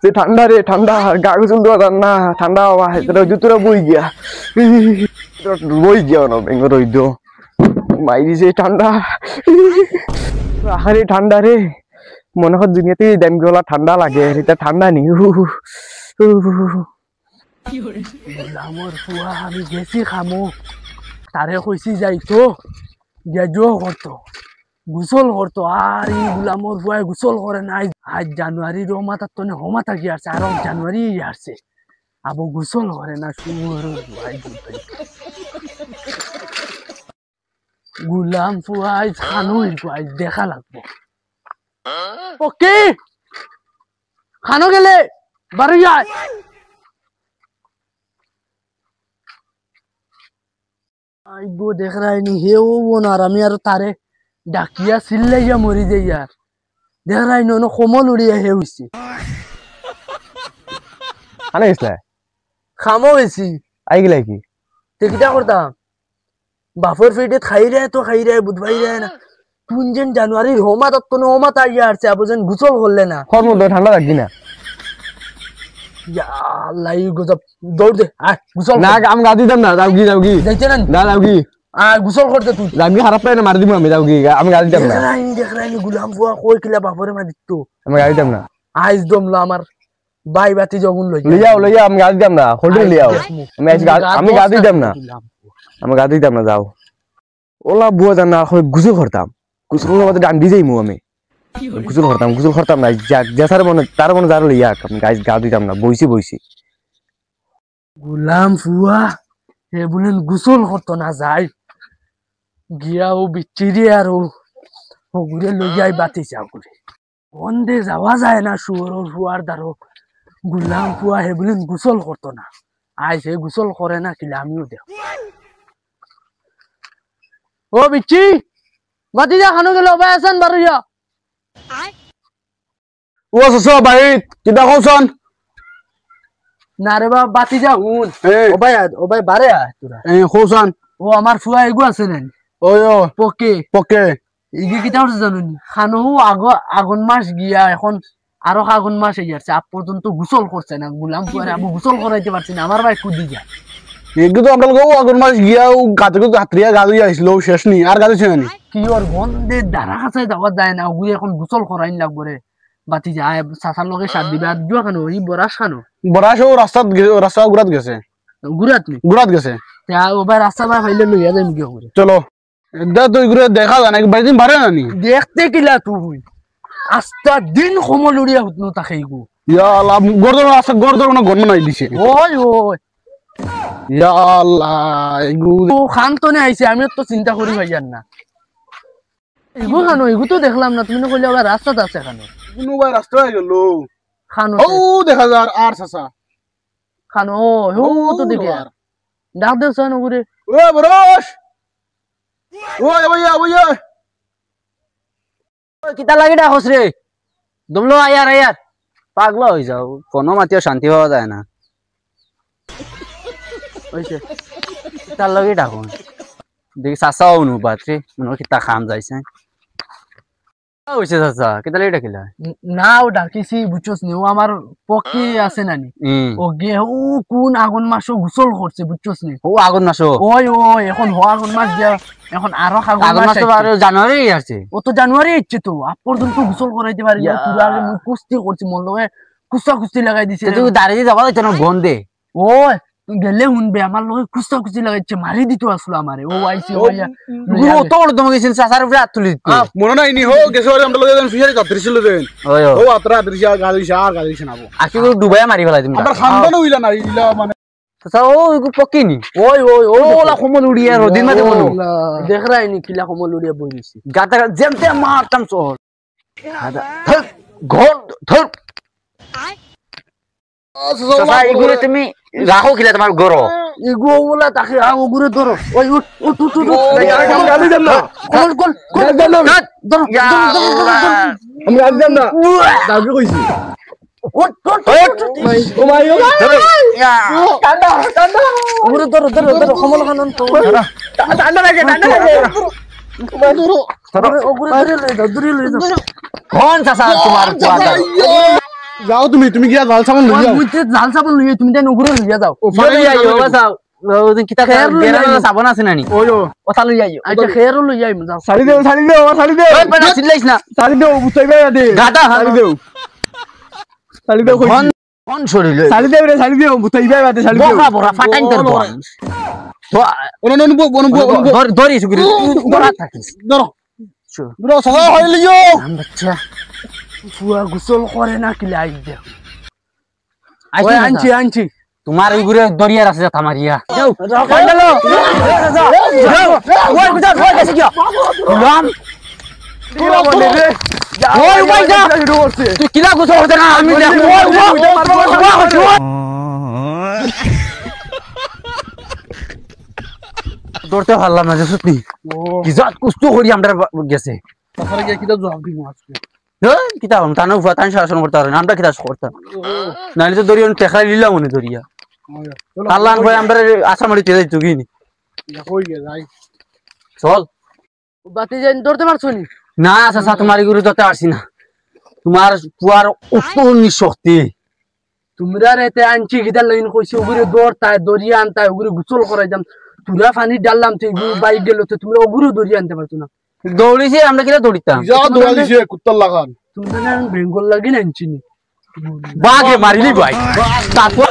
যে ঠান্ডা রে ঠান্ডা গা গোসল দেওয়া যান না ঠান্ডা হওয়া তোরা বই গিয়া বই গিয়া না বেঙ্গর রইদ মাইরি যে ঠান্ডা আহারে ঠান্ডা রে মনে হয় দুনিয়াতে দামগুলা ঠান্ডা লাগে এটা ঠান্ডা নি আমার ফুয়া আমি গেছি খামো তারে কইছি যাইতো গেজো করতো গোসল করতো আর এই গুলামর ফুয়ায় গোসল করে নাই আজ জানুয়ারির মাথার তো হমা থাকি আসছে আর জানুয়ারি আসছে আবু গোসল করে না সুর গুলাম ফুয়াই খানুই ফুয়াই দেখা লাগবো ওকে খানো গেলে বাড়ি যায় আইগো দেখ রাইনি হেও বোনার আমি আর তারে ডাকিয়া চিল্লাইয়া মরি যাই আর দেখ রাইনি অন কমল উড়িয়া হে হইছে আনে গেছলা খামো হইছি আই গেলাই কি তে কিটা করতাম বাফর ফিটে খাই রে বুধবাই রে না তুনজেন জানুয়ারির হোমা তত্তনে হোমা তাইয়া আসছে আবুজেন গোসল করলে না খর মধ্যে ঠান্ডা লাগি না ইয়া আল্লাহ গজব দৌড় দে আয় গোসল না আমি গা দিতাম না যাও কি যাইতে না না যাও কি আয় গোসল করতে তুই লাগি খারাপ পাই না মার দিব আমি যাও কি আমি গা দিতাম না দেখ রাইনি গুলাম ফুয়া কই কিলা বাফরে মা দিত আমি গা দিতাম না আইজ দমলা আমার বাই বাতি জগুন লইয়াও আমি গা দিতাম না হোল্ডে লিয়াও আমি গা দিতাম না আমি গা দিতাম না যাও ওলা বুয়া জান না গুজু করতাম গুজুর মধ্যে ডান্ডি যাইমু আমি গুজুর করতাম না যাসার মনে তার মনে যার লইয়া আমি গা দিতাম না বইছি গুলাম ফুয়া হে বলেন গোসল করতো না যাই গিয়া ও বিচিরি আর ও ঘুরে লইয়াই বাতি যাও করে বন্ধে যাওয়া যায় না শুয়োর ফুয়ার দ্বারো গুলাম ফুয়া হে বলেন গোসল করতো না আজ হে গোসল করে না কিলা আমিও দেখ ও বিচি বাতি যা খানো গেল ভাই আছেন বাড়িয়া ও সসো ভাই কিটা কওছন না রে বাবা বাতি যা হুন ও ভাই বারে আয় তোরা কওছন ও আমার ফুয়া এগু আছে না ও পকে ইগি কিটা হচ্ছে জানুনি খানো আগুন মাস গিয়া এখন আরো আগুন মাস হয়ে যাচ্ছে আপ পর্যন্ত গোসল করছে না গুলাম ফুয়ারে আবু গোসল করাইতে পারছি না আমার ভাই কুদি যায় এগুলো তো আমরা আগুন মাস গিয়া গাতে হাতরিয়া গা দিয়ে আইছিল শেষ নি আর গাতে ছিল নি কি ওর গন্ধে দাঁড়া কাছে যাওয়া যায় না ওগুলি এখন গোসল করাইন লাগবো রে বাতি যায় চাচার লগে সাত দিবে আর দিও কেন এই বরাস খানো বরাস ও রাস্তা গুড়াত গেছে ও ভাই রাস্তা ভাই ফাইলে লইয়া যাই গিয়ে করে চলো তুই ঘুরে দেখা যায় না বাইদিন বারে না নি দেখতে কিলা তুই আস্তা দিন কমল উড়িয়া হুতনো তাকে গো ইয়া আল্লাহ গর্দন না গন্ম নাই দিছে ওই ইয়া আল্লাহ এগু ও খান তো নে আইছে আমি তো চিন্তা করি ভাইয়ার না এগু খানো এগু তো দেখলাম না তুমি কইলে ওরা রাস্তাতে আছে খানো কোন ভাই রাস্তা হয়ে গেল খানো ও দেখা যায় আর চাচা খানো ও তো দেখে ডাক দেছ না ঘুরে ও বরস ওই ওই কিতা লাগি ডাকস রে দমলো আয়ার পাগলা হয়ে যাও কোনো মাতিও শান্তি পাওয়া যায় না ওইছে কিতার লাগি ডাকুন দেখি চাচাও অনুপাত রে মনে কিতা খাম যাইছে হইছে চাচা কিতা লাগি ডাকিলা না ও ডাকিছি বুঝছস নি ও আমার পক্ষে আছে নানি ও গে ও কোন আগুন মাসও গোসল করছে বুঝছস নি ও আগুন মাসও ওই এখন আগুন মাস দিয়া এখন আরো আগুন মাস তো আর জানুয়ারি আসছে ও তো জানুয়ারি ইচ্ছে তো আপ পর্যন্ত গোসল করাইতে পারি না পুরো আগে মুই কুস্তি করছি মোর লগে কুস্তি লাগাই দিছে তুই দাঁড়িয়ে যাবা তো না গন্ধে ওই গেলে শুনবে আমার লগে কুস্তি লাগাইছে মারি দিত আসলো আমারে ও আইছে ওইয়া ও তোর দম গেছিন চাচার উপরে হাত তুলি দিত মনে নাই নি হো গেছে আমরা লগে ফিশারি কাটরিছিল দেন ও আতরা দৃশ্যা গালিছে নাবো আকি ডুবাইয়া মারি ফেলাই তুমি আমরা খানদান হইলা না ইলা মানে চাচা ও ইগু পকিনি ওই ওলা কমল উড়িয়া রদিন মাঝে মনো দেখ রাইনি কিলা কমল উড়িয়া বই দিছি গাতা যেমতে মারতাম চল ঘর ধর চাচা ইগুরে তুমি রাখো কিলা তোমার ঘর ইগু ওলা তাকে আও ঘুরে ধরো ওই উঠ গালি দেন না কল দেন না ধরো আমি গালি দেন না দাবি কইছি ও মাই ঠান্ডা ঘুরে ধরো কমল খানন তো ঠান্ডা লাগে ও ঘুরে ধরে লই যাও কোন চাচা তোমার যাও তুমি গিয়া জাল সামান লই যাও মুইতে জাল চাবল লইয়ে তুমি তাই নগরে লইয়া যাও লই আইও বাসাও ওদিন কিতা খের লই গেরানো আইও। সাবন আছে নানি ওই ও ওটা লই আইও আইটা খেরও লইয়া আইম যাও ছাড়ি দেও ছাড়ি দেও ছাড়ি দেও ওই বেটা চিল্লাইস না ছাড়ি দেও বুঝাইবে দে গাদা ছাড়ি দেও ছাড়ি দেও কোন কোন শরীর ছাড়ি দেও রে ছাড়ি দেও বুঝাইবে দে ছাড়ি দেও বকা বকা ফাটাইন তোর বল তো অনুব ধরি সুগরি বড়া থাকিস ধরো ধরো সবাই হই লিও বাচ্চা ফুয়া গোসল করে না কিলে আই দে আইছি ওই আনছি আনছি তোমার ওই ঘুরে দরিয়ার আছে থামারিয়া যাও ওই বুঝা ওই কাছে কি লাম ওই ভাই যা তুই কিলা গোসল হতে না আমি দেখো দৌড়তে পারলাম না সত্যি কি জাত কুস্তু করি আমরা গেছে তাছাড়া গিয়া কিটা জবাব দিব আজকে কিতা হম তানো ফাতান শাসন করতে পারে আমরা কিতা করতাম নাইলে তো দরিয়া টেকা লিলাম মনে দরিয়া আল্লাহ ভাই আমরা আসামারি তেজাই তুগিনি কই গে যাই চল বাতি যাই ধরতে পারছো নি না চাচা তোমার গুরু দতে আসি না তোমার পুয়ার অপূর্ণি শক্তি তোমরা রেতে আনছি কিটা লাইন কইছি ওগুরে দৌড়তায় দরিয়া আনতায় ওগুরে গোসল করাই দাম তুরা পানি ডাললাম তুই বাইক গেল তো তোমরা ওগুরে দরিয়া আনতে পারছো না দৌড়িছি আমরা কিনা দৌড়িতাম যা দোয়া দিছে কুত্তার লাগান তোমরা বেঙ্গল লাগি না আনছি নি বাঘে মারিলি ভাই তারপর